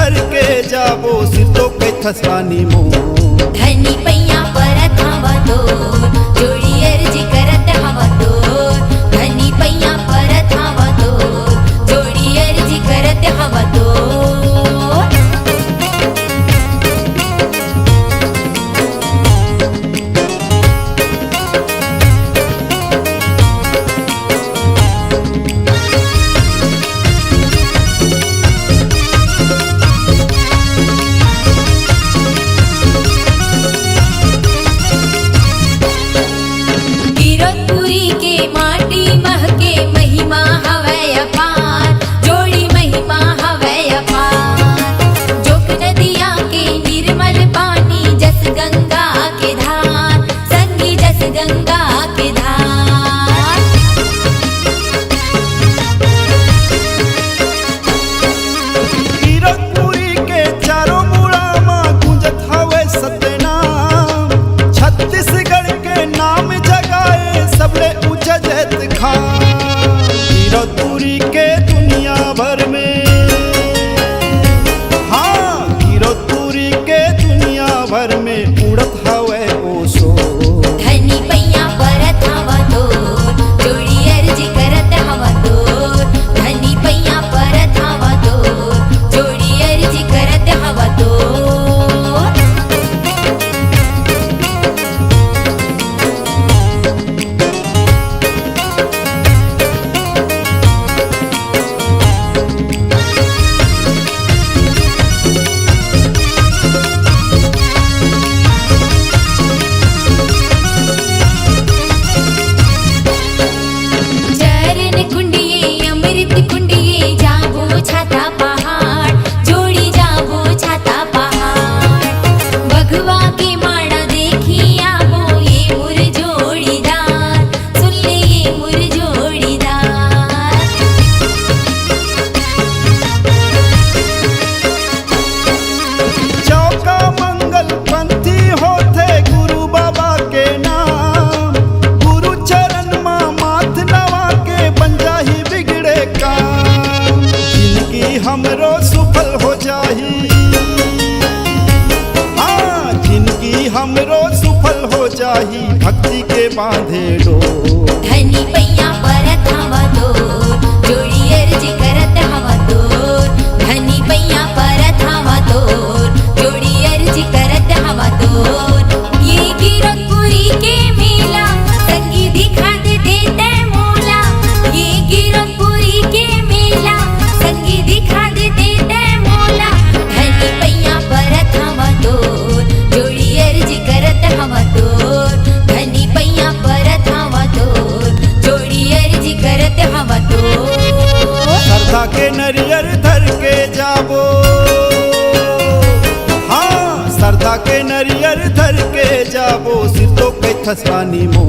धर के जाबो सिर तो के थसानी मो धनी पैया परत हवा तो जोड़ी अर्जी करत हवा तो धनी पैया परत हवा तो जोड़ी अर्जी करत हवा तो के माटी महके महिमा हवै अपार जोड़ी महिमा हवै अपार जोक नदिया के निर्मल पानी जस गंगा के धार संगी जस गंगा के धार कीरतपुरी के चारों मुड़ा मां गूंजत हवै सतनाम छत्तीसगढ़ के नाम जगाए सबले कीरतपुरी के दुनिया भर में हाँ कीरतपुरी के दुनिया भर में उड़त हवे ओसो धनी पैया परत हवा तो जोड़ी अर्जी करत हवा तो धनी पैया परत हवा तो जोड़ी अर्जी करत हवा तो हमरो सुफल हो जाही हाँ जिंदगी हमरो सुफल हो जाही भक्ति के बांधे डो धनी पैया परत हवा तो जोड़ी अर्जी करत हवा तो धनी पैया परत हवा तो जोड़ी अर्जी करत हवा तो ये कीरतपुरी के मेला संगी दिखा दे देते मोला ये कीरतपुरी के मेला संगी दिखा दे देते मोला धनी पैया परत हवा तो जोड़ी अर्जी करत हवा तो धनी पैया परत हवा तो जोड़ी अर्जी करत हवा तो श्रद्धा के नरियर धर के जाबो हाँ श्रद्धा के नरियर धर के जाबो सिर तो के थसानी मो